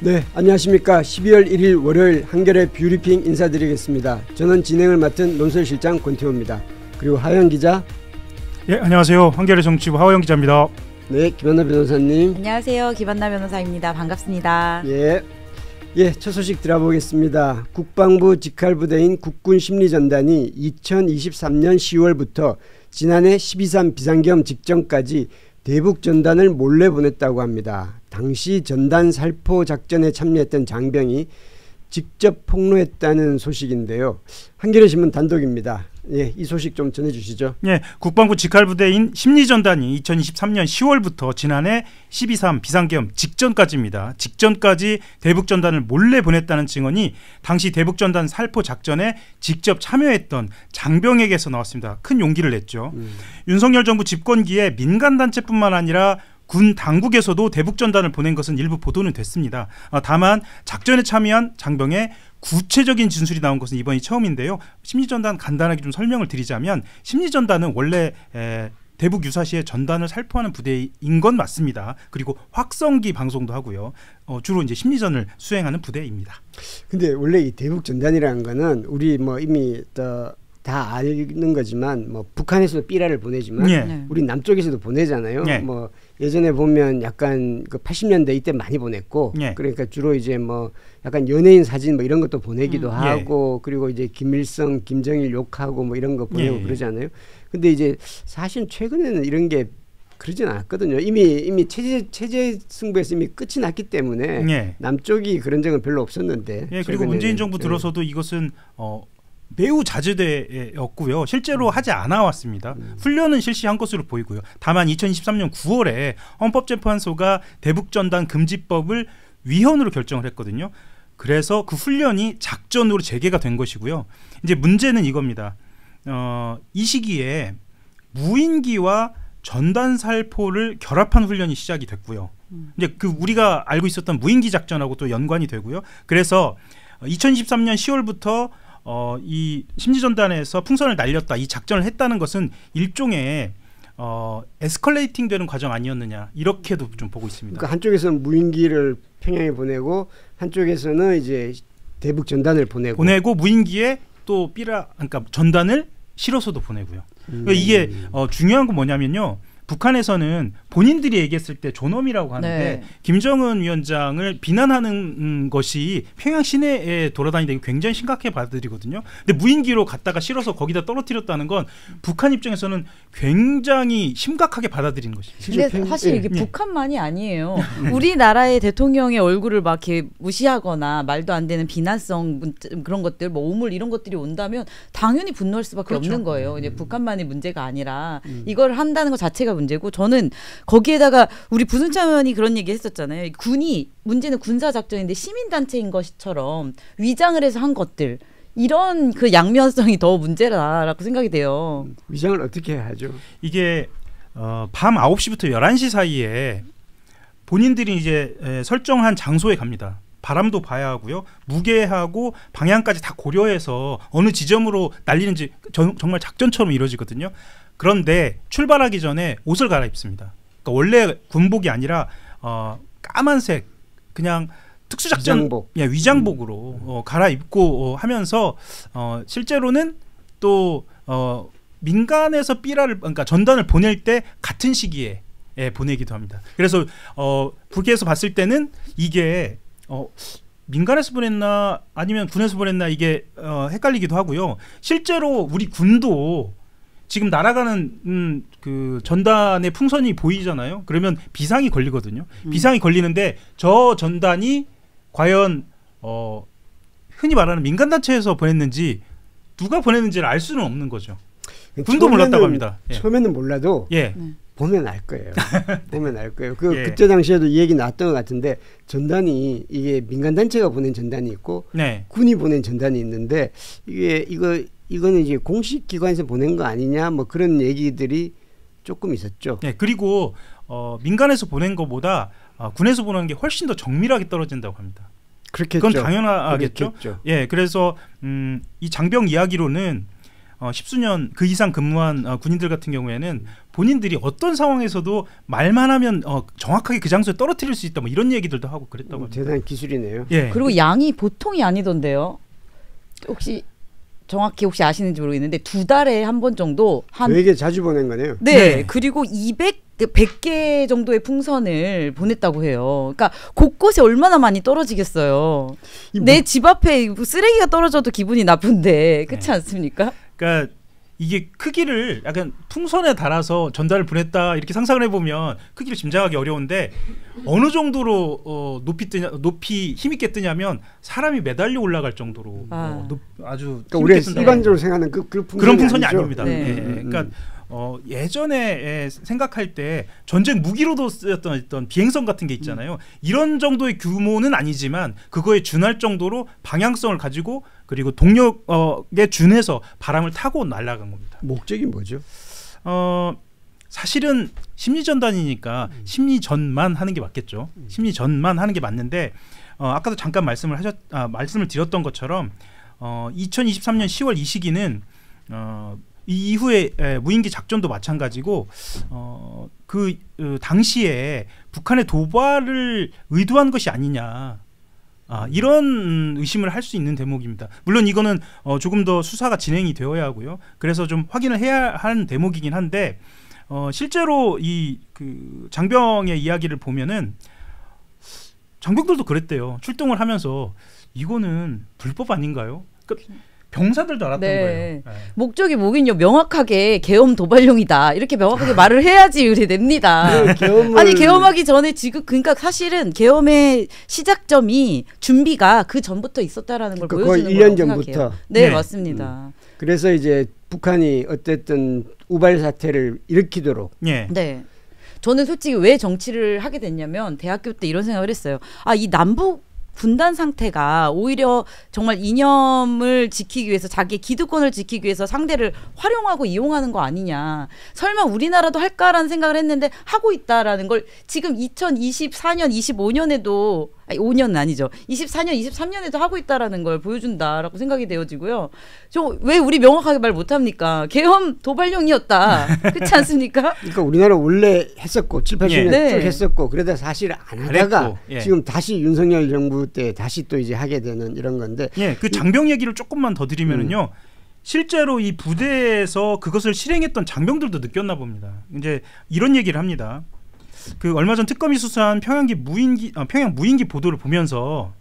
네, 안녕하십니까. 12월 1일 월요일 한겨레 뷰리핑 인사드리겠습니다. 저는 진행을 맡은 논설실장 권태호입니다. 그리고 하영 기자. 예, 안녕하세요. 한겨레 정치부 하영 기자입니다. 네, 김한나 변호사님. 안녕하세요. 김한나 변호사입니다. 반갑습니다. 예, 첫 소식 들어보겠습니다. 국방부 직할부대인 국군심리전단이 2023년 10월부터 지난해 12.3 비상계엄 직전까지 대북전단을 몰래 보냈다고 합니다. 당시 전단 살포 작전에 참여했던 장병이 직접 폭로했다는 소식인데요. 한겨레신문 단독입니다. 예, 이 소식 좀 전해주시죠. 예, 국방부 직할부대인 심리전단이 2023년 10월부터 지난해 12.3 비상계엄 직전까지입니다. 직전까지 대북전단을 몰래 보냈다는 증언이 당시 대북전단 살포 작전에 직접 참여했던 장병에게서 나왔습니다. 큰 용기를 냈죠. 윤석열 정부 집권기에 민간단체뿐만 아니라 군 당국에서도 대북전단을 보낸 것은 일부 보도는 됐습니다. 다만 작전에 참여한 장병의 구체적인 진술이 나온 것은 이번이 처음인데요. 심리전단 간단하게 좀 설명을 드리자면 심리전단은 원래 대북 유사시에 전단을 살포하는 부대인 건 맞습니다. 그리고 확성기 방송도 하고요. 주로 이제 심리전을 수행하는 부대입니다. 근데 원래 이 대북전단이라는 거는 우리 뭐 이미 다 아는 거지만 뭐 북한에서도 삐라를 보내지만 네. 우리 남쪽에서도 보내잖아요. 네. 뭐 예전에 보면 약간 그 80년대 이때 많이 보냈고 네. 그러니까 주로 이제 뭐 약간 연예인 사진 뭐 이런 것도 보내기도 하고 그리고 이제 김일성, 김정일 욕하고 뭐 이런 거 보내고 그러잖아요. 근데 이제 사실 최근에는 이런 게 그러진 않았거든요. 이미 체제 승부에서 이미 끝이 났기 때문에 남쪽이 그런 적은 별로 없었는데. 그리고 문재인 정부 들어서도 이것은 매우 자제되었고요. 실제로 하지 않아 왔습니다. 훈련은 실시한 것으로 보이고요. 다만 2023년 9월에 헌법재판소가 대북전단 금지법을 위헌으로 결정을 했거든요. 그래서 그 훈련이 작전으로 재개가 된 것이고요. 이제 문제는 이겁니다. 이 시기에 무인기와 전단 살포를 결합한 훈련이 시작이 됐고요. 이제 그 우리가 알고 있었던 무인기 작전하고 또 연관이 되고요. 그래서 2023년 10월부터 이 심리전단에서 풍선을 날렸다, 이 작전을 했다는 것은 일종의 에스컬레이팅 되는 과정 아니었느냐, 이렇게도 좀 보고 있습니다. 그러니까 한쪽에서는 무인기를 평양에 보내고 한쪽에서는 이제 대북 전단을 보내고 무인기에 또 그러니까 전단을 실어서도 보내고요. 그러니까 이게 중요한 건 뭐냐면요. 북한에서는 본인들이 얘기했을 때 존엄이라고 하는데 김정은 위원장을 비난하는 것이 평양 시내에 돌아다니는데 굉장히 심각하게 받아들이거든요. 근데 무인기로 갔다가 실어서 거기다 떨어뜨렸다는 건 북한 입장에서는 굉장히 심각하게 받아들이는 것입니다. 근데 사실 이게 북한만이 아니에요. 우리나라의 대통령의 얼굴을 막 이렇게 무시하거나 말도 안 되는 비난성 그런 것들, 뭐 오물 이런 것들이 온다면 당연히 분노할 수밖에 없는 거예요. 이제 북한만의 문제가 아니라 이걸 한다는 것 자체가 문제고, 저는 거기에다가 우리 부순찬 의원이 그런 얘기 했었잖아요. 문제는 군사작전인데 시민단체인 것처럼 위장을 해서 한 것들, 이런 그 양면성이 더 문제라고 생각이 돼요. 위장을 어떻게 하죠? 이게 밤 9시부터 11시 사이에 본인들이 이제 설정한 장소에 갑니다. 바람도 봐야 하고요. 무게하고 방향까지 다 고려해서 어느 지점으로 날리는지 정말 작전처럼 이루어지거든요. 그런데 출발하기 전에 옷을 갈아입습니다. 그러니까 원래 군복이 아니라 까만색 그냥 특수작전 위장복으로 갈아입고 하면서 실제로는 또 민간에서 그러니까 전단을 보낼 때 같은 시기에 보내기도 합니다. 그래서 북에서 봤을 때는 이게 민간에서 보냈나 아니면 군에서 보냈나 이게 헷갈리기도 하고요. 실제로 우리 군도 지금 날아가는 그 전단의 풍선이 보이잖아요. 그러면 비상이 걸리거든요. 비상이 걸리는데 저 전단이 과연 흔히 말하는 민간단체에서 보냈는지 누가 보냈는지를 알 수는 없는 거죠. 군도 몰랐다고 합니다. 처음에는 몰라도 보면 알 거예요. 보면 알 거예요. 그때 당시에도 이 얘기 나왔던 것 같은데, 전단이 이게 민간단체가 보낸 전단이 있고 군이 보낸 전단이 있는데 이거는 이제 공식 기관에서 보낸 거 아니냐, 뭐 그런 얘기들이 조금 있었죠. 그리고 민간에서 보낸 것보다 군에서 보낸 게 훨씬 더 정밀하게 떨어진다고 합니다. 그렇겠죠. 그건 당연하겠죠. 그래서 이 장병 이야기로는 십수년 그 이상 근무한 군인들 같은 경우에는 본인들이 어떤 상황에서도 말만 하면 정확하게 그 장소에 떨어뜨릴 수 있다 뭐 이런 얘기들도 하고 그랬다고 합니다. 대단한 기술이네요. 예. 그리고 양이 보통이 아니던데요. 혹시 정확히 혹시 아시는지 모르겠는데 2달에 한 번 정도 되게 자주 보낸 거네요. 네. 네. 그리고 100개 정도의 풍선을 보냈다고 해요. 그러니까 곳곳에 얼마나 많이 떨어지겠어요. 내 집 앞에 쓰레기가 떨어져도 기분이 나쁜데 그렇지 네. 않습니까? 그러니까 이게 크기를 약간 풍선에 달아서 전달을 보냈다 이렇게 상상을 해보면 크기를 짐작하기 어려운데 어느 정도로 높이 힘있게 뜨냐면 사람이 매달려 올라갈 정도로 아주 그러니까 우리가 일반적으로 생각하는 그런 풍선이 아니죠? 아닙니다. 네. 예, 그러니까 예전에 생각할 때 전쟁 무기로도 쓰였던 어떤 비행선 같은 게 있잖아요. 이런 정도의 규모는 아니지만 그거에 준할 정도로 방향성을 가지고 그리고 동력에 준해서 바람을 타고 날아간 겁니다. 목적이 뭐죠? 사실은 심리전단이니까 심리전만 하는 게 맞겠죠. 심리전만 하는 게 맞는데 아까도 잠깐 말씀을 드렸던 것처럼 2023년 10월 이 시기는 이 이후에 무인기 작전도 마찬가지고 그 당시에 북한의 도발을 의도한 것이 아니냐 이런 의심을 할 수 있는 대목입니다. 물론 이거는 조금 더 수사가 진행이 되어야 하고요. 그래서 좀 확인을 해야 하는 대목이긴 한데 실제로 이 그 장병의 이야기를 보면은 장병들도 그랬대요. 출동을 하면서 이거는 불법 아닌가요? 그러니까 병사들도 알았던 네. 거예요. 네. 목적이 뭐긴요. 명확하게 계엄 도발용이다. 이렇게 명확하게 말을 해야지 의뢰됩니다. 아니 계엄하기 전에 지금 그러니까 사실은 계엄의 시작점이 준비가 그 전부터 있었다라는 걸 보여주는 거의 거라고 1년 전부터. 생각해요. 네, 맞습니다. 그래서 이제 북한이 어쨌든 우발 사태를 일으키도록. 예. 네. 저는 솔직히 왜 정치를 하게 됐냐면 대학교 때 이런 생각을 했어요. 이 남북 분단 상태가 오히려 정말 이념을 지키기 위해서 자기의 기득권을 지키기 위해서 상대를 활용하고 이용하는 거 아니냐. 설마 우리나라도 할까라는 생각을 했는데 하고 있다라는 걸 지금 2024년, 25년에도 5년은 아니죠. 24년, 23년에도 하고 있다라는 걸 보여준다라고 생각이 되어지고요. 저 왜 우리 명확하게 말 못합니까? 계엄 도발용이었다. 그렇지 않습니까? 그러니까 우리나라 원래 했었고 7, 80년 네. 쭉 했었고 그러다 사실 안 하다가 예. 지금 다시 윤석열 정부 때 다시 또 이제 하게 되는 이런 건데. 예, 그 장병 얘기를 조금만 더 드리면은요. 실제로 이 부대에서 그것을 실행했던 장병들도 느꼈나 봅니다. 이제 이런 얘기를 합니다. 그 얼마 전 특검이 수사한 평양 무인기 보도를 보면서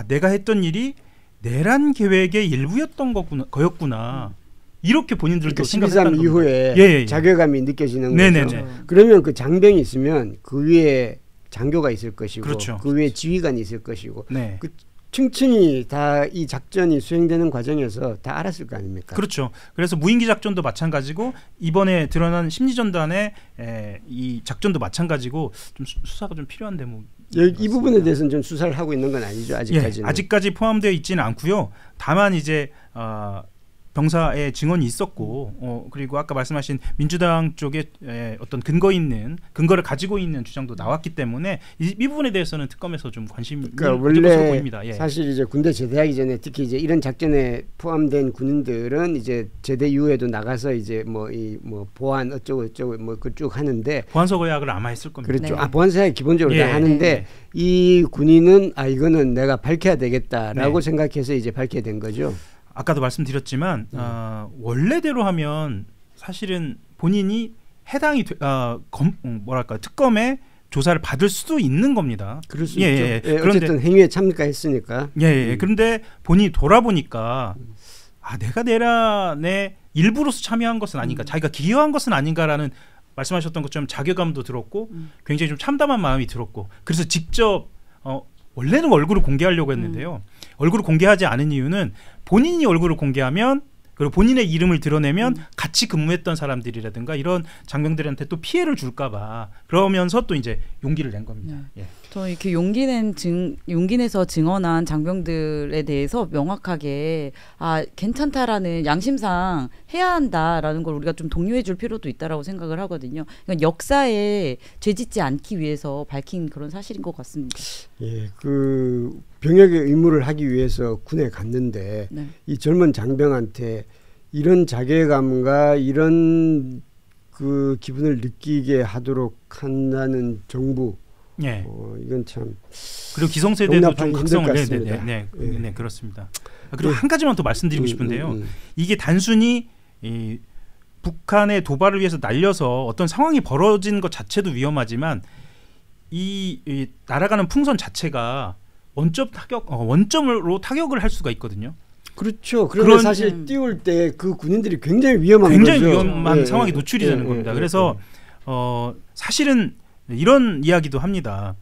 내가 했던 일이 내란 계획의 일부였던 거였구나. 이렇게 본인들도 생각했다는 겁니다. 이후에 자괴감이 느껴지는 거죠. 그러면 그 장병이 있으면 그 위에 장교가 있을 것이고 그렇죠. 그 위에 지휘관이 있을 것이고 네. 그 층층이 다 이 작전이 수행되는 과정에서 다 알았을 거 아닙니까? 그렇죠. 그래서 무인기 작전도 마찬가지고 이번에 드러난 심리전단의 이 작전도 마찬가지고 좀 수사가 좀 필요한 대목. 이 부분에 대해서는 좀 수사를 하고 있는 건 아니죠, 아직까지는. 예, 아직까지 포함되어 있지는 않고요. 다만 이제 병사의 증언이 있었고 그리고 아까 말씀하신 민주당 쪽에 어떤 근거를 가지고 있는 주장도 나왔기 때문에 이 부분에 대해서는 특검에서 좀 관심이 그러니까 원래 원래 보입니다. 예. 사실 이제 군대 제대하기 전에 특히 이제 이런 작전에 포함된 군인들은 이제 제대 이후에도 나가서 이제 뭐 보안 어쩌고 뭐 그 쭉 하는데 보안서 거약을 아마 했을 겁니다. 그렇죠. 네. 보안서약 기본적으로 다 하는데 이 군인은 이거는 내가 밝혀야 되겠다라고 생각해서 이제 밝혀야 된 거죠. 아까도 말씀드렸지만 원래대로 하면 사실은 본인이 해당이 특검의 조사를 받을 수도 있는 겁니다. 그럴 수 있죠. 그런데 어쨌든 행위에 참가했으니까. 그런데 본인이 돌아보니까 내가 내란에 일부로서 참여한 것은 아닌가, 자기가 기여한 것은 아닌가라는 말씀하셨던 것처럼 자괴감도 들었고 굉장히 좀 참담한 마음이 들었고 그래서 직접 원래는 얼굴을 공개하려고 했는데요. 얼굴을 공개하지 않은 이유는 본인이 얼굴을 공개하면 그리고 본인의 이름을 드러내면 같이 근무했던 사람들이라든가 이런 장병들한테 또 피해를 줄까 봐 그러면서 또 이제 용기를 낸 겁니다. 네. 저 이렇게 용기 내서 증언한 장병들에 대해서 명확하게 괜찮다라는 양심상 해야 한다라는 걸 우리가 좀 독려해 줄 필요도 있다라고 생각을 하거든요. 그러니까 역사에 죄짓지 않기 위해서 밝힌 그런 사실인 것 같습니다. 예, 그 병역의 의무를 하기 위해서 군에 갔는데 이 젊은 장병한테 이런 자괴감과 이런 그 기분을 느끼게 하도록 한다는 정부. 예. 이건 참. 그리고 기성세대도 좀 각성을 네, 그렇습니다. 그리고 한 가지만 더 말씀드리고 싶은데요. 이게 단순히 이 북한의 도발을 위해서 날려서 어떤 상황이 벌어진 것 자체도 위험하지만 이 날아가는 풍선 자체가 원점으로 타격을 할 수가 있거든요. 그렇죠. 그러면 사실 띄울 때 그 군인들이 굉장히 위험한 위험한 상황에 노출이 되는 겁니다. 그래서 사실은 이런 이야기도 합니다.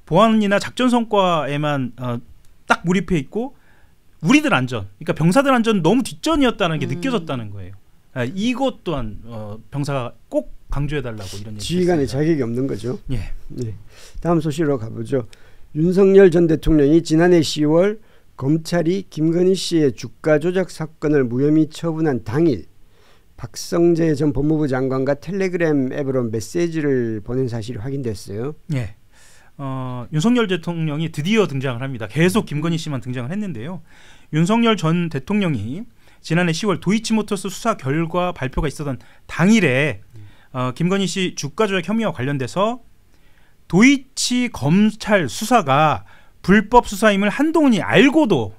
보안이나 작전 성과에만 딱 몰입해 있고 우리들 안전, 그러니까 병사들 안전 너무 뒷전이었다는 게 느껴졌다는 거예요. 이것 또한 병사가 꼭 강조해달라고 이런 얘기. 지휘관의 자격이 없는 거죠. 예. 네. 다음 소식으로 가보죠. 윤석열 전 대통령이 지난해 10월 검찰이 김건희 씨의 주가 조작 사건을 무혐의 처분한 당일 박성재 전 법무부 장관과 텔레그램 앱으로 메시지를 보낸 사실이 확인됐어요. 예. 윤석열 대통령이 드디어 등장을 합니다. 계속 김건희 씨만 등장을 했는데요. 윤석열 전 대통령이 지난해 10월 도이치모터스 수사 결과 발표가 있었던 당일에 김건희 씨 주가 조작 혐의와 관련돼서 도이치 검찰 수사가 불법 수사임을 한동훈이 알고도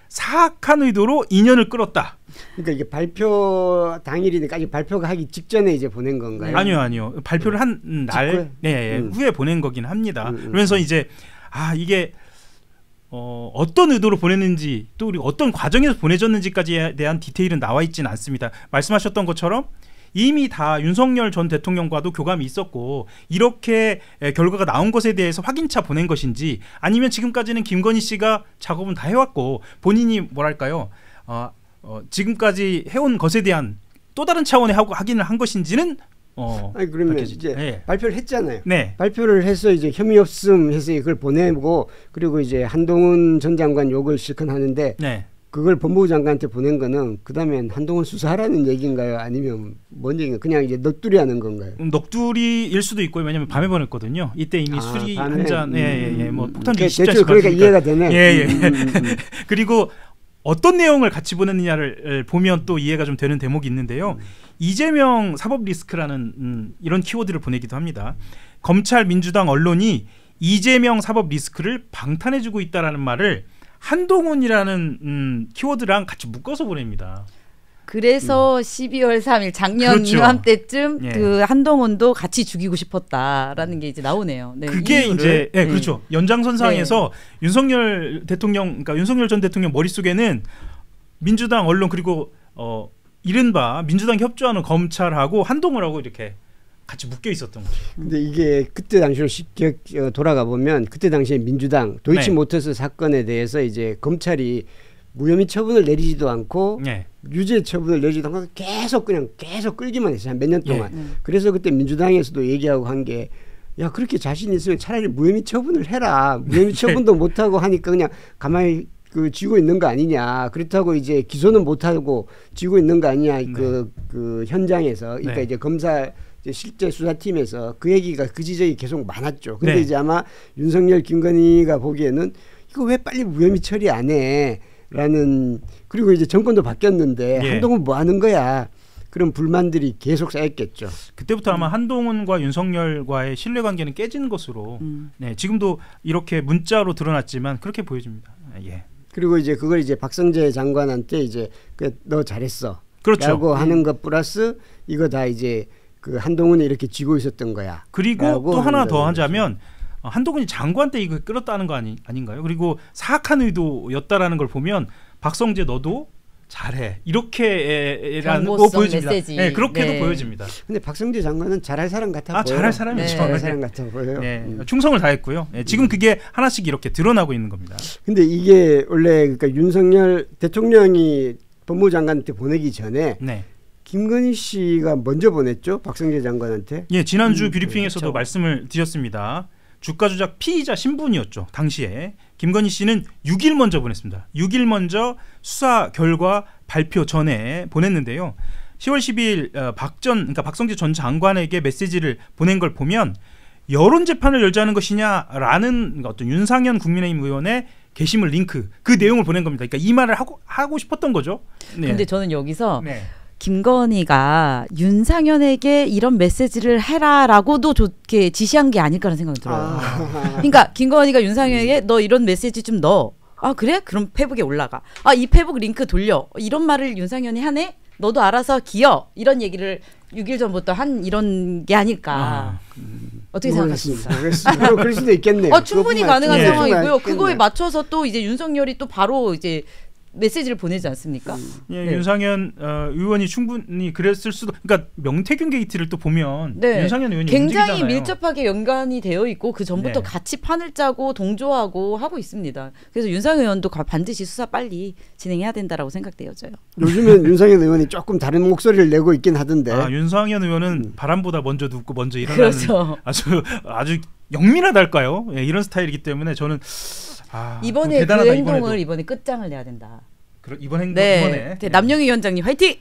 사악한 의도로 인연을 끌었다. 그러니까 이게 발표 당일이니까 아직 발표가 하기 직전에 이제 보낸 건가요? 아니요. 발표를 한 날 후에 보낸 거긴 합니다. 그러면서 이제 이게 어떤 의도로 보냈는지 또 그리고 어떤 과정에서 보내졌는지까지에 대한 디테일은 나와 있지는 않습니다. 말씀하셨던 것처럼 이미 다 윤석열 전 대통령과도 교감이 있었고 이렇게 결과가 나온 것에 대해서 확인차 보낸 것인지 아니면 지금까지는 김건희 씨가 작업은 다 해왔고 본인이 뭐랄까요 지금까지 해온 것에 대한 또 다른 차원의 확인을 한 것인지는 아니 그러면 밝혀지죠. 이제 발표를 했잖아요. 네. 발표를 해서 이제 혐의 없음 해서 그걸 보내고 그리고 이제 한동훈 전 장관 욕을 실컷 하는데 네. 그걸 법무부 장관한테 보낸 거는 그다음엔 한동훈 수사하라는 얘기인가요? 아니면 뭔 얘기인가요? 그냥 이제 넋두리 하는 건가요? 넋두리일 수도 있고요. 왜냐하면 밤에 보냈거든요. 이때 이미 술이 한 잔, 뭐 폭탄주 20잔씩 그러니까 이해가 되네. 그리고 어떤 내용을 같이 보냈느냐를 보면 또 이해가 좀 되는 대목이 있는데요. 이재명 사법 리스크라는 이런 키워드를 보내기도 합니다. 검찰, 민주당, 언론이 이재명 사법 리스크를 방탄해주고 있다라는 말을 한동훈이라는 키워드랑 같이 묶어서 보냅니다. 그래서 12월 3일 작년 그렇죠. 이맘때쯤 그 한동훈도 같이 죽이고 싶었다라는 게 이제 나오네요. 네, 그게 이제 그렇죠. 연장선상에서 윤석열 대통령, 그러니까 윤석열 전 대통령 머릿속에는 민주당, 언론 그리고 이른바 민주당 협조하는 검찰하고 한동훈하고 이렇게 같이 묶여 있었던 거죠. 근데 이게 그때 당시로 쉽게 돌아가 보면 그때 당시에 민주당 도이치모터스 사건에 대해서 이제 검찰이 무혐의 처분을 내리지도 않고 유죄 처분을 내리지도 않고 계속 끌기만 했어요. 몇 년 동안. 그래서 그때 민주당에서도 얘기하고 한 게 야 그렇게 자신 있으면 차라리 무혐의 처분을 해라. 무혐의 처분도 못하고 하니까 그냥 가만히 쥐고 있는 거 아니냐. 그렇다고 이제 기소는 못하고 쥐고 있는 거 아니냐. 그 현장에서 그러니까 이제 검사 실제 수사팀에서 그 얘기가 그 지적이 계속 많았죠. 근데 이제 아마 윤석열 김건희가 보기에는 이거 왜 빨리 무혐의 처리 안 해? 라는 그리고 이제 정권도 바뀌었는데 한동훈 뭐 하는 거야? 그런 불만들이 계속 쌓였겠죠. 그때부터 아마 한동훈과 윤석열과의 신뢰관계는 깨진 것으로 지금도 이렇게 문자로 드러났지만 그렇게 보여집니다. 그리고 이제 그걸 이제 박성재 장관한테 이제 너 잘했어. 그렇죠. 라고 하는 것 플러스 이거 다 이제 그 한동훈이 이렇게 쥐고 있었던 거야. 그리고 또 하나 더 하자면 한동훈이 장관 때 이거 끌었다는 거 아닌가요? 그리고 사악한 의도였다라는 걸 보면 박성재 너도 잘해 이렇게라는 거 보여집니다. 메시지. 그렇게도 보여집니다. 근데 박성재 장관은 잘할 사람 같아 보여요. 잘할 사람이죠. 잘할 사람 같아 보여요. 충성을 다했고요. 지금 그게 하나씩 이렇게 드러나고 있는 겁니다. 근데 이게 원래 그러니까 윤석열 대통령이 법무부 장관한테 보내기 전에 김건희 씨가 먼저 보냈죠. 박성재 장관한테. 지난주 브리핑에서도 말씀을 드렸습니다. 주가 조작 피의자 신분이었죠. 당시에 김건희 씨는 6일 먼저 보냈습니다. 6일 먼저 수사 결과 발표 전에 보냈는데요. 10월 12일 박성재 전 장관에게 메시지를 보낸 걸 보면 여론 재판을 열자는 것이냐라는 어떤 윤상현 국민의힘 의원의 게시물 링크 그 내용을 보낸 겁니다. 그러니까 이 말을 하고 싶었던 거죠. 네. 근데 저는 여기서 네. 김건희가 윤상현에게 이런 메시지를 해라라고도 좋게 지시한 게 아닐까라는 생각이 들어요. 그러니까 김건희가 윤상현에게 너 이런 메시지 좀 넣어. 아 그래? 그럼 페북에 올라가. 아 이 페북 링크 돌려. 이런 말을 윤상현이 하네? 너도 알아서 기어. 이런 얘기를 6일 전부터 한 이런 게 아닐까. 어떻게 생각하십니까? 그럴 수도 있겠네요. 충분히 가능한 예. 상황이고요. 그거에 맞춰서 또 이제 윤석열이 또 바로 이제 메시지를 보내지 않습니까? 예, 네. 윤상현 의원이 충분히 그랬을 수도. 그러니까 명태균 게이트를 또 보면 네. 윤상현 의원이 굉장히 움직이잖아요. 밀접하게 연관이 되어 있고 그 전부터 네. 같이 판을 짜고 동조하고 하고 있습니다. 그래서 윤상현 의원도 반드시 수사 빨리 진행해야 된다라고 생각되어져요. 요즘엔 윤상현 의원이 조금 다른 목소리를 내고 있긴 하던데. 윤상현 의원은 바람보다 먼저 눕고 먼저 일어나는 그렇죠. 아주 영민하달까요? 예, 이런 스타일이기 때문에 저는 이번에 대단하다, 그 행동을 이번에도. 이번에 끝장을 내야 된다. 이번 행동 네, 이번에 네. 남영희 위원장님 화이팅!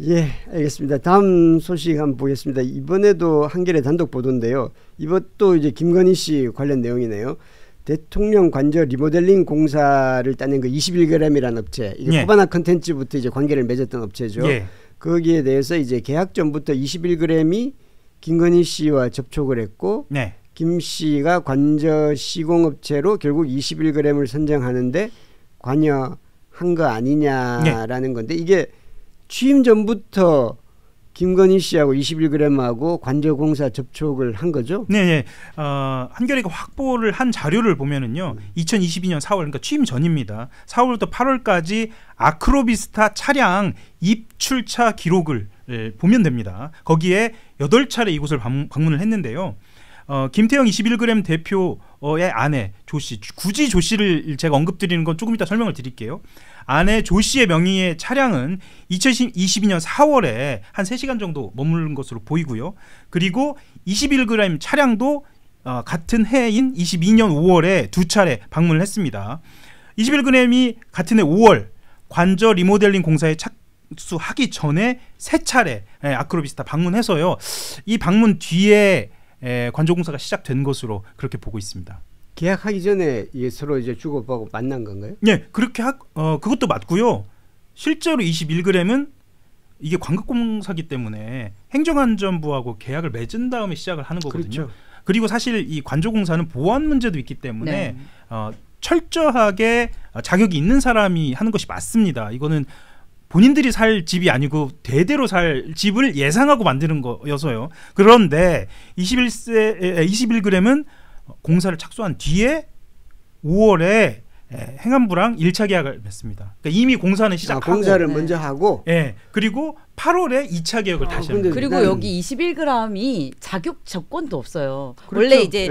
예, 알겠습니다. 다음 소식 한번 보겠습니다. 이번에도 한겨레 단독 보도인데요. 이것도 이제 김건희 씨 관련 내용이네요. 대통령 관저 리모델링 공사를 따낸 그 21g이라는 업체, 이게 코바나 컨텐츠부터 이제 관계를 맺었던 업체죠. 예. 거기에 대해서 이제 계약 전부터 21g이 김건희 씨와 접촉을 했고, 네. 김 씨가 관저 시공업체로 결국 21g을 선정하는데 관여한 거 아니냐라는 건데, 이게 취임 전부터 김건희 씨하고 21g하고 관저 공사 접촉을 한 거죠? 네. 한겨레가 확보를 한 자료를 보면은요, 2022년 4월, 그러니까 취임 전입니다. 4월부터 8월까지 아크로비스타 차량 입출차 기록을 보면 됩니다. 거기에 8차례 이곳을 방문을 했는데요. 김태형 21g 대표의 아내 조 씨, 굳이 조 씨를 제가 언급드리는 건 조금 이따 설명을 드릴게요. 아내 조 씨의 명의의 차량은 2022년 4월에 한 3시간 정도 머무른 것으로 보이고요. 그리고 21g 차량도 같은 해인 22년 5월에 2차례 방문을 했습니다. 21g이 같은 해 5월 관저 리모델링 공사에 착수하기 전에 3차례 아크로비스타 방문해서요. 이 방문 뒤에 관저 공사가 시작된 것으로 그렇게 보고 있습니다. 계약하기 전에 이게 서로 이제 주고받고 만난 건가요? 네, 그렇게 그것도 맞고요. 실제로 21g은 이게 관급공사기 때문에 행정안전부하고 계약을 맺은 다음에 시작을 하는 거거든요. 그렇죠. 그리고 사실 이 관저공사는 보안 문제도 있기 때문에 네. 철저하게 자격이 있는 사람이 하는 것이 맞습니다. 이거는 본인들이 살 집이 아니고 대대로 살 집을 예상하고 만드는 거여서요. 그런데 21g은 공사를 착수한 뒤에 5월에 행안부랑 1차 계약을 맺습니다. 그러니까 이미 공사는 시작하고 공사를 먼저 하고 그리고 8월에 2차 계약을 다시 합니다. 그리고 여기 21g이 자격 조건도 없어요. 그렇죠. 원래 이제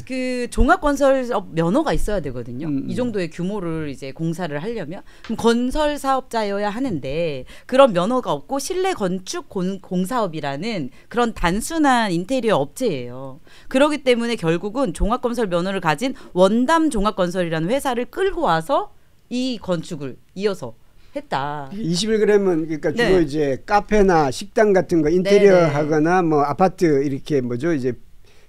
그 종합건설업 면허가 있어야 되거든요. 이 정도의 규모를 이제 공사를 하려면 그럼 건설 사업자여야 하는데 그런 면허가 없고 실내 건축 공사업이라는 그런 단순한 인테리어 업체예요. 그렇기 때문에 결국은 종합건설 면허를 가진 원담 종합건설이라는 회사를 끌고 와서 이 건축을 이어서 했다. 21g은 그러니까 주로 네. 이제 카페나 식당 같은 거 인테리어 네네. 하거나 뭐 아파트 이렇게 뭐죠 이제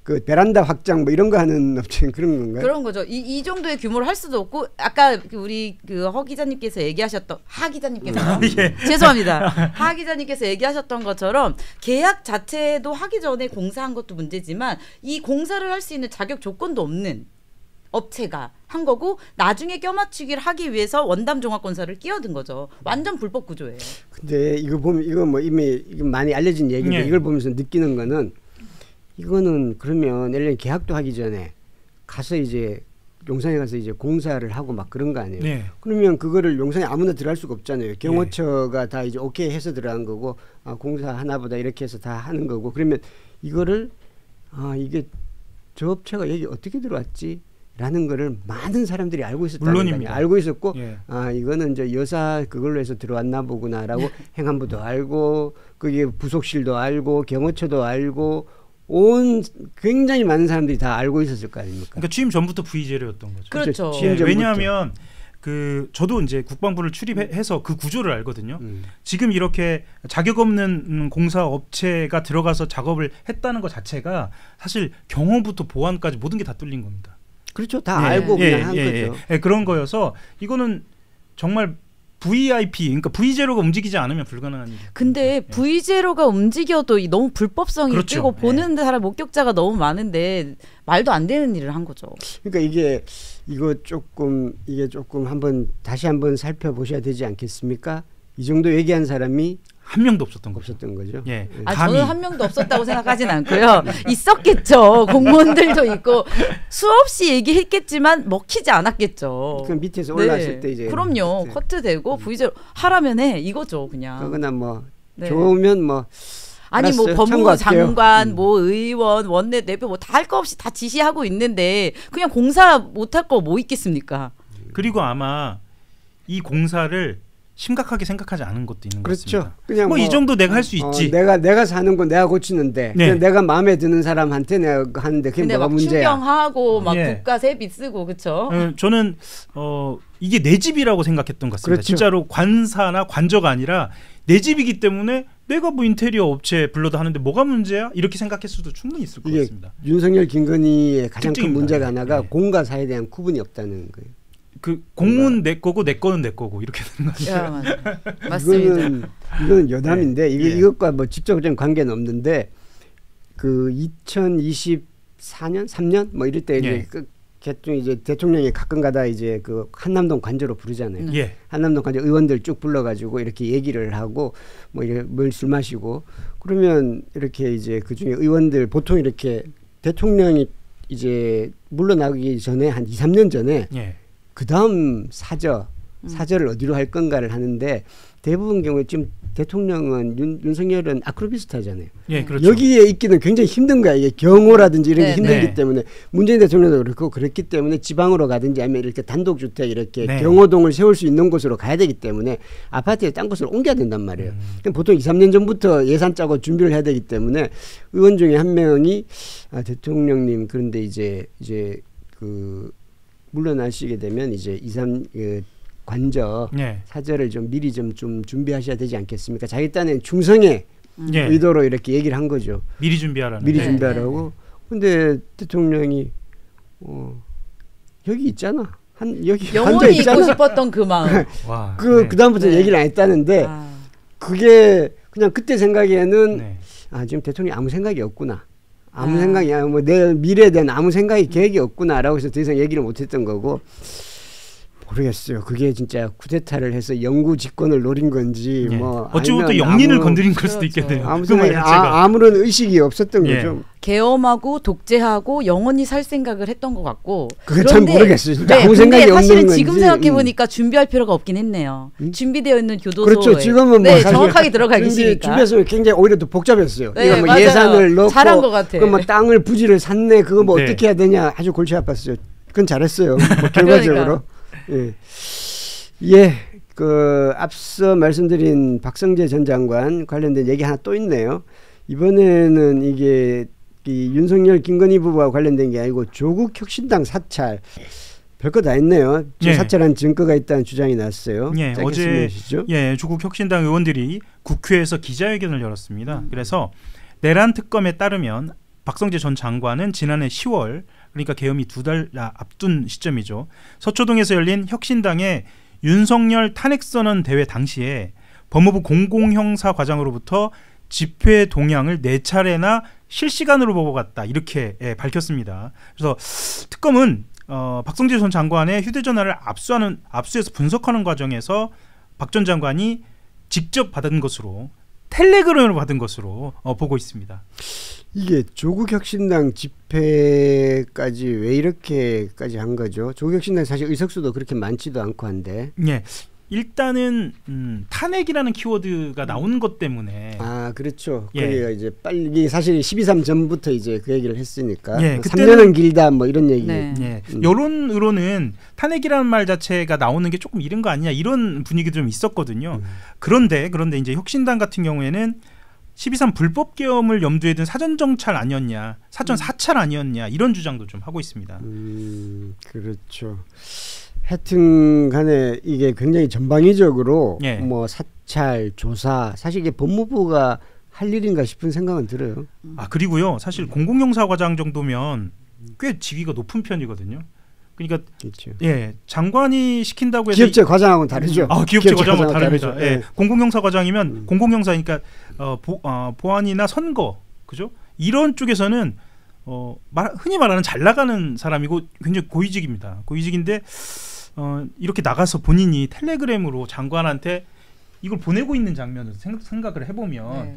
그 베란다 확장 뭐 이런 거 하는 업체 그런 건가요? 그런 거죠. 이 정도의 규모를 할 수도 없고 아까 우리 그 허 기자님께서 얘기하셨던 하 기자님께서 죄송합니다. 하 기자님께서 얘기하셨던 것처럼 계약 자체도 하기 전에 공사한 것도 문제지만 이 공사를 할 수 있는 자격 조건도 없는 업체가 한 거고 나중에 껴맞추기를 하기 위해서 원담 종합건설을 끼어든 거죠. 완전 불법 구조예요. 근데 이거 보면 이거 뭐 이미 이거 많이 알려진 얘기인데 이걸 보면서 느끼는 거는 이거는 그러면 예를 들면 계약도 하기 전에 가서 이제 용산에 가서 이제 공사를 하고 막 그런 거 아니에요. 네. 그러면 그거를 용산에 아무나 들어갈 수가 없잖아요. 경호처가 다 이제 오케이 해서 들어간 거고 공사 하나보다 이렇게 해서 다 하는 거고 그러면 이거를 이게 저 업체가 여기 어떻게 들어왔지? 라는 거를 많은 사람들이 알고 있었다는 물론입니다. 거예요. 알고 있었고 예. 이거는 이제 여사 그걸로 해서 들어왔나 보구나라고 행안부도 알고 그게 부속실도 알고 경호처도 알고 온 굉장히 많은 사람들이 다 알고 있었을 거 아닙니까? 그러니까 취임 전부터 V제로였던 거죠. 그렇죠. 취임 전부터. 왜냐하면 저도 이제 국방부를 출입해서 그 구조를 알거든요. 지금 이렇게 자격 없는 공사 업체가 들어가서 작업을 했다는 것 자체가 사실 경호부터 보안까지 모든 게 다 뚫린 겁니다. 그렇죠. 다 알고 그냥 한 거죠. 그런 거여서 이거는 정말 VIP, 그러니까 V0가 움직이지 않으면 불가능한 일이에요. 근데 V0가 움직여도 너무 불법성이 그렇죠. 있고 보는 사람 목격자가 너무 많은데 말도 안 되는 일을 한 거죠. 그러니까 이게 조금 한번 다시 한번 살펴보셔야 되지 않겠습니까? 이 정도 얘기한 사람이 한 명도 없었던 거죠. 예. 저는 한 명도 없었다고 생각하진 않고요. 있었겠죠. 공무원들도 있고 수없이 얘기했겠지만 먹히지 않았겠죠. 그 밑에서 올라왔을 때 이제 그럼요. 커트되고 V0 하라면 해 이거죠 그냥. 그거나 뭐 좋으면 뭐 아니 알았어요. 뭐 법무부 참고할게요. 장관, 뭐 의원, 원내 대표 뭐 다 할 거 없이 다 지시하고 있는데 그냥 공사 못할 거 뭐 있겠습니까? 그리고 아마 이 공사를 심각하게 생각하지 않은 것도 있는 것 그렇죠. 같습니다. 그냥 뭐 이 정도 내가 할 수 있지. 내가 사는 건 내가 고치는데 그냥 내가 마음에 드는 사람한테 내가 하는데 그게 뭐가 문제야. 근데 막 추경하고 막 국가 세비 쓰고 그렇죠. 저는 이게 내 집이라고 생각했던 것 같습니다. 그렇죠. 진짜로 관사나 관저가 아니라 내 집이기 때문에 내가 뭐 인테리어 업체 불러도 하는데 뭐가 문제야? 이렇게 생각할 수도 충분히 있을 것 같습니다. 윤석열 김건희의 가장 큰 특징입니다. 문제가 하나가 공과사에 대한 구분이 없다는 거예요. 그 공문 내 거고 내 거는 내 거고 이렇게 되는 거죠. 맞습니다. 이거는 여담인데 이것과 뭐 직접적인 관계는 없는데 그 2024년 3년 뭐 이럴 때 이제 이제 대통령이 가끔가다 이제 그 한남동 관저로 부르잖아요. 한남동 관저 의원들 쭉 불러가지고 이렇게 얘기를 하고 뭐 이렇게 술 마시고 그러면 이렇게 이제 그 중에 의원들 보통 이렇게 대통령이 이제 물러나기 전에 한 2, 3년 전에 그 다음 사저를 어디로 할 건가를 하는데 대부분 경우에 지금 대통령은 윤석열은 아크로비스타잖아요. 그렇죠. 여기에 있기는 굉장히 힘든 거야. 이게 경호라든지 이런 게 힘들기 때문에 문재인 대통령도 그렇고 그랬기 때문에 지방으로 가든지 아니면 이렇게 단독주택 이렇게 경호동을 세울 수 있는 곳으로 가야 되기 때문에 아파트에 딴 곳으로 옮겨야 된단 말이에요. 보통 2, 3년 전부터 예산 짜고 준비를 해야 되기 때문에 의원 중에 한 명이 대통령님 그런데 이제 그 물러나시게 되면 이제 2, 3 관저 사저를 좀 미리 좀 준비하셔야 되지 않겠습니까? 자기 딴엔 충성의 의도로 이렇게 얘기를 한 거죠. 미리 준비하라는. 미리 준비하라고. 근데 대통령이 여기 있잖아. 여기 영원히 있고 싶었던 그 마음. 그 다음부터 얘기를 안 했다는데 그게 그냥 그때 생각에는 지금 대통령이 아무 생각이 없구나. 아무 생각이 뭐 내 미래에 대한 아무 생각이 계획이 없구나라고 해서 더 이상 얘기를 못했던 거고. 모르겠어요. 그게 진짜 쿠데타를 해서 영구 집권을 노린 건지 뭐 어찌보면 또 영린을 건드린 걸 수도 있겠네요. 아무런 의식이 없었던 거죠. 계엄하고 독재하고 영원히 살 생각을 했던 것 같고. 그게 잘 모르겠어요. 진짜 아무 생각이 없는 건지. 사실은 지금 생각해 보니까 준비할 필요가 없긴 했네요. 준비되어 있는 교도소에. 그렇죠. 지금은 뭐 정확하게 들어가 계시니까. 준비해서 굉장히 오히려 더 복잡했어요. 이거 뭐 예산을 넣고 잘한 것 같아. 뭐 땅을 부지를 샀네. 그거 뭐 어떻게 해야 되냐. 아주 골치 아팠어요. 그건 잘했어요. 뭐 결과적으로. 그 앞서 말씀드린 박성재 전 장관 관련된 얘기 하나 또 있네요. 이번에는 이게 이 윤석열 김건희 부부와 관련된 게 아니고 조국 혁신당 사찰 별거 다 했네요. 사찰한 증거가 있다는 주장이 나왔어요. 어제 조국 혁신당 의원들이 국회에서 기자회견을 열었습니다. 그래서 내란 특검에 따르면 박성재 전 장관은 지난해 10월 그러니까 계엄이 2달 앞둔 시점이죠. 서초동에서 열린 혁신당의 윤석열 탄핵선언 대회 당시에 법무부 공공형사과장으로부터 집회 동향을 4차례나 실시간으로 보고 갔다 이렇게 밝혔습니다. 그래서 특검은 박성재 전 장관의 휴대전화를 압수해서 분석하는 과정에서 박 전 장관이 직접 받은 것으로 텔레그램으로 받은 것으로 보고 있습니다. 이게 조국혁신당 집회까지 왜 이렇게까지 한 거죠? 조국혁신당 사실 의석수도 그렇게 많지도 않고 한데. 일단은 탄핵이라는 키워드가 나오는 것 때문에. 그렇죠. 그게 이제 빨리 사실 12.3 전부터 이제 그 얘기를 했으니까. 3년은 길다 뭐 이런 얘기. 여론으로는 탄핵이라는 말 자체가 나오는 게 조금 이른 거 아니냐 이런 분위기도 좀 있었거든요. 그런데 이제 혁신당 같은 경우에는 12.3 불법 계엄을 염두에 둔 사전 정찰 아니었냐, 사전 사찰 아니었냐 이런 주장도 좀 하고 있습니다. 그렇죠. 하여튼 간에 이게 굉장히 전방위적으로 뭐 사찰, 조사 사실 이게 법무부가 할 일인가 싶은 생각은 들어요. 그리고요. 사실 공공형사과장 정도면 꽤 직위가 높은 편이거든요. 그러니까 그렇죠. 예, 장관이 시킨다고 해서 기업체 과장하고는 다르죠. 기업체 과장하고는 다릅니다. 다르죠. 예, 공공형사 과장이면 공공형사니까 보안이나 선거, 그죠? 이런 쪽에서는 흔히 말하는 잘 나가는 사람이고 굉장히 고위직입니다. 고위직인데 이렇게 나가서 본인이 텔레그램으로 장관한테 이걸 보내고 있는 장면을 생각을 해보면 네.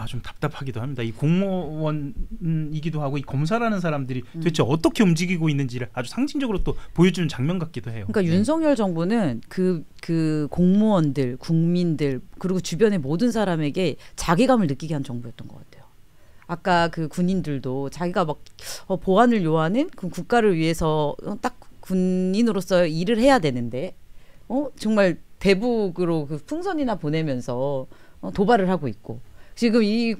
좀 답답하기도 합니다. 이 공무원이기도 하고 이 검사라는 사람들이 도대체 어떻게 움직이고 있는지를 아주 상징적으로 또 보여주는 장면 같기도 해요. 그러니까 윤석열 정부는 그 공무원들, 국민들 그리고 주변의 모든 사람에게 자괴감을 느끼게 한 정부였던 것 같아요. 아까 그 군인들도 자기가 막 보안을 요하는 그 국가를 위해서 딱 군인으로서 일을 해야 되는데 정말 대북으로 그 풍선이나 보내면서 도발을 하고 있고 지금 이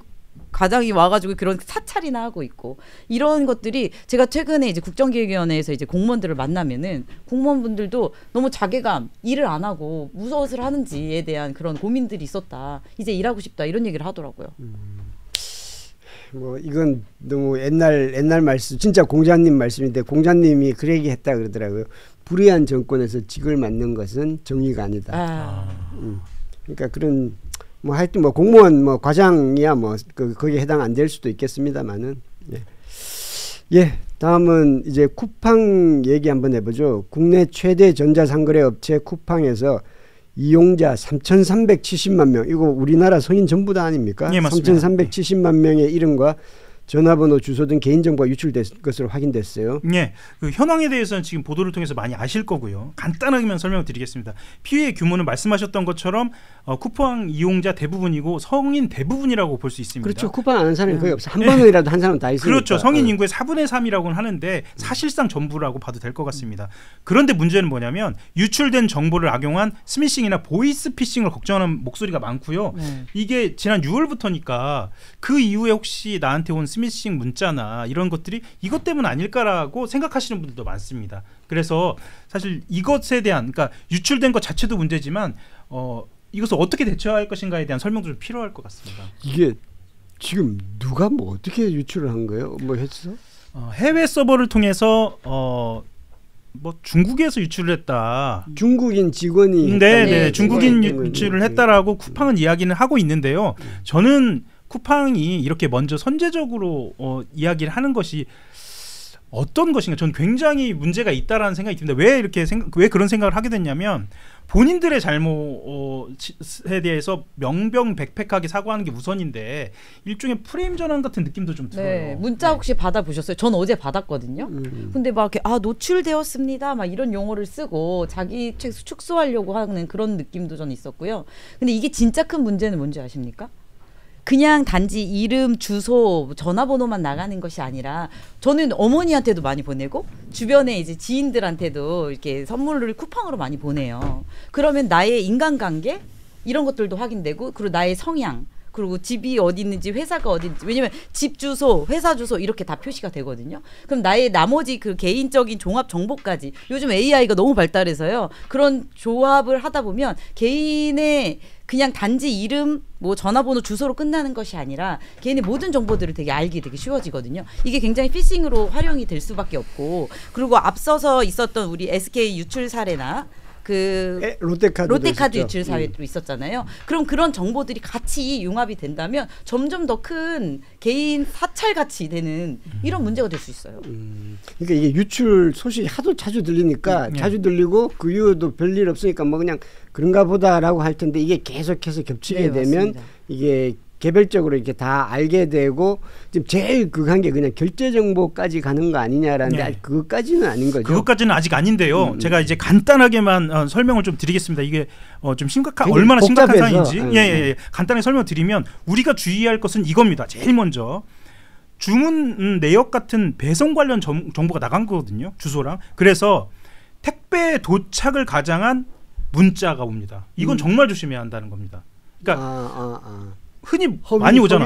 과장이 와가지고 그런 사찰이나 하고 있고 이런 것들이 제가 최근에 이제 국정기획위원회에서 이제 공무원들을 만나면은 공무원분들도 너무 자괴감, 일을 안 하고 무엇을 하는지에 대한 그런 고민들이 있었다. 이제 일하고 싶다 이런 얘기를 하더라고요. 뭐 이건 너무 옛날 말씀, 진짜 공자님 말씀인데 공자님이 그 얘기했다 그러더라고요. 불의한 정권에서 직을 맡는 것은 정의가 아니다. 그러니까 그런 뭐 하여튼 뭐 공무원 뭐 과장이야 뭐 거기에 해당 안 될 수도 있겠습니다만은 예. 다음은 이제 쿠팡 얘기 한번 해보죠. 국내 최대 전자상거래 업체 쿠팡에서 이용자 3,370만 명, 이거 우리나라 성인 전부 다 아닙니까? 예, 맞습니다. 3,370만 명의 이름과 전화번호, 주소 등 개인정보가 유출된 것으로 확인됐어요. 네, 그 현황에 대해서는 지금 보도를 통해서 많이 아실 거고요. 간단하게만 설명을 드리겠습니다. 피해 규모는 말씀하셨던 것처럼 쿠팡 이용자 대부분이고 성인 대부분이라고 볼 수 있습니다. 그렇죠. 쿠팡 아는 사람이 거의 없어. 한 번이라도 한 사람 다 있으니까. 그렇죠. 성인 인구의 4분의 3이라고는 하는데 사실상 전부라고 봐도 될 것 같습니다. 그런데 문제는 뭐냐면 유출된 정보를 악용한 스미싱이나 보이스피싱을 걱정하는 목소리가 많고요. 이게 지난 6월부터니까 그 이후에 혹시 나한테 온 스미싱 문자나 이런 것들이 이것 때문 아닐까라고 생각하시는 분들도 많습니다. 그래서 사실 이것에 대한, 그러니까 유출된 것 자체도 문제지만 이것을 어떻게 대처할 것인가에 대한 설명도 좀 필요할 것 같습니다. 이게 지금 누가 뭐 어떻게 유출을 한 거예요? 뭐 했어? 해외 서버를 통해서 뭐 중국에서 유출을 했다. 중국인 직원이 네, 중국인 유출을 했다라고 쿠팡은 이야기는 하고 있는데요. 저는 쿠팡이 이렇게 먼저 선제적으로 이야기를 하는 것이 어떤 것인가, 저는 굉장히 문제가 있다라는 생각이 듭니다. 왜 그런 생각을 하게 됐냐면 본인들의 잘못에 대해서 명명백백하게 사과하는 게 우선인데 일종의 프레임 전환 같은 느낌도 좀 들어요. 네, 문자 혹시 받아보셨어요? 전 어제 받았거든요. 근데 막 이렇게 노출되었습니다 막 이런 용어를 쓰고 자기 책 축소하려고 하는 그런 느낌도 전 있었고요. 근데 이게 진짜 큰 문제는 뭔지 아십니까? 그냥 단지 이름, 주소, 전화번호만 나가는 것이 아니라 저는 어머니한테도 많이 보내고 주변에 이제 지인들한테도 이렇게 선물을 쿠팡으로 많이 보내요. 그러면 나의 인간관계 이런 것들도 확인되고 그리고 나의 성향 그리고 집이 어디 있는지 회사가 어디 있는지, 왜냐면 집 주소, 회사 주소 이렇게 다 표시가 되거든요. 그럼 나의 나머지 그 개인적인 종합 정보까지, 요즘 AI가 너무 발달해서요. 그런 조합을 하다 보면 개인의 그냥 단지 이름, 뭐 전화번호, 주소로 끝나는 것이 아니라 개인의 모든 정보들을 되게 알기 되게 쉬워지거든요. 이게 굉장히 피싱으로 활용이 될 수밖에 없고, 그리고 앞서서 있었던 우리 SK 유출 사례나 롯데카드 유출 사례도 있었잖아요. 그럼 그런 정보들이 같이 융합이 된다면 점점 더 큰 개인 사찰 같이 되는 이런 문제가 될 수 있어요. 그러니까 이게 유출 소식이 하도 자주 들리니까 자주 들리고 그 이후도 별일 없으니까 뭐 그냥 그런가 보다라고 할 텐데 이게 계속해서 겹치게 되면 맞습니다. 이게 개별적으로 이렇게 다 알게 되고 지금 제일 극한 게 그냥 결제 정보까지 가는 거 아니냐라는데 아직 그것까지는 아닌 거죠. 그것까지는 아직 아닌데요. 제가 이제 간단하게만 설명을 좀 드리겠습니다. 이게 좀 얼마나 심각한 사안인지 간단하게 설명드리면 우리가 주의할 것은 이겁니다. 제일 먼저 주문 내역 같은 배송 관련 정보가 나간 거거든요. 주소랑. 그래서 택배 도착을 가장한 문자가 옵니다. 이건 정말 조심해야 한다는 겁니다. 그러니까 흔히 많이 오잖아.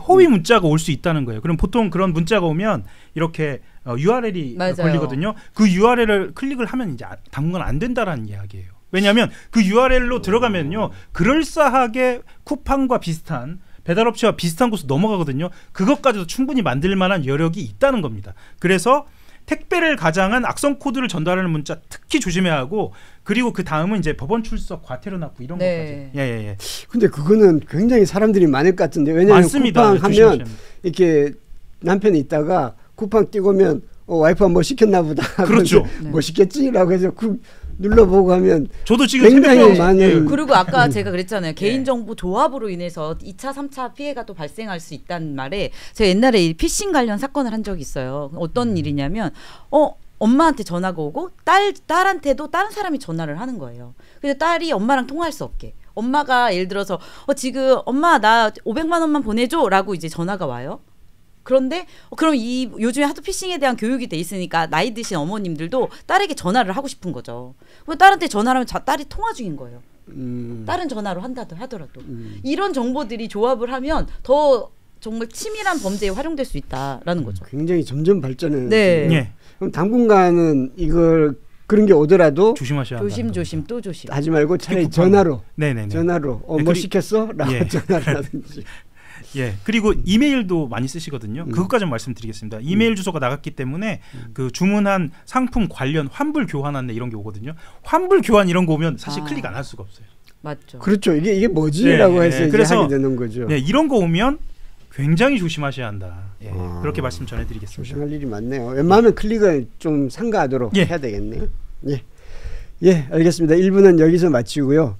허위 문자가 올 수 있다는 거예요. 그럼 보통 그런 문자가 오면 이렇게 URL이 걸리거든요. 그 URL을 클릭을 하면 이제 당분간 안 된다라는 이야기예요. 왜냐하면 그 URL로 들어가면요, 그럴싸하게 쿠팡과 비슷한 배달업체와 비슷한 곳으로 넘어가거든요. 그것까지도 충분히 만들 만한 여력이 있다는 겁니다. 그래서 택배를 가장한 악성 코드를 전달하는 문자 특히 조심해야 하고 그리고 그 다음은 이제 법원 출석, 과태료 납부 이런 네. 것까지. 예. 근데 그거는 굉장히 사람들이 많을 것 같은데 왜냐하면 많습니다. 쿠팡 하면 이렇게 남편이 있다가 쿠팡 띄고면 와이프가 뭐 시켰나 보다. 그렇죠. 뭐 시켰지라고 해서 눌러보고 하면 저도 지금 굉장히 많은. 그리고 아까 제가 그랬잖아요. 개인정보 조합으로 인해서 2차, 3차 피해가 또 발생할 수 있다는 말에 제가 옛날에 이 피싱 관련 사건을 한 적이 있어요. 어떤 일이냐면 엄마한테 전화가 오고 딸한테도 다른 사람이 전화를 하는 거예요. 그래서 딸이 엄마랑 통화할 수 없게. 엄마가 예를 들어서 지금 엄마 나 500만 원만 보내줘라고 이제 전화가 와요. 그런데 그럼 요즘에 하도 피싱에 대한 교육이 돼 있으니까 나이 드신 어머님들도 딸에게 전화를 하고 싶은 거죠. 그럼 딸한테 전화를 하면 딸이 통화 중인 거예요. 다른 전화로 하더라도 이런 정보들이 조합을 하면 더 정말 치밀한 범죄에 활용될 수 있다라는 거죠. 굉장히 점점 발전을. 네. 예. 그럼 당분간은 이걸 그런 게 오더라도 조심하셔야 한다. 조심 또 조심. 하지 말고 차라리 전화로. 네네네. 전화로 뭐 시켰어? 라고 전화를 하든지. 예. 그리고 이메일도 많이 쓰시거든요. 그것까지 말씀드리겠습니다. 이메일 주소가 나갔기 때문에 그 주문한 상품 관련 환불 교환 안내 이런 게 오거든요. 환불 교환 이런 거 오면 사실 클릭 안 할 수가 없어요. 맞죠. 그렇죠. 이게 뭐지라고 해서 이제 그래서 하게 되는 거죠. 네, 이런 거 오면 굉장히 조심하셔야 한다. 예. 그렇게 말씀 전해드리겠습니다. 조심할 일이 많네요. 웬만하면 클릭을 좀 삼가하도록 해야 되겠네요. 예, 알겠습니다. 1부는 여기서 마치고요.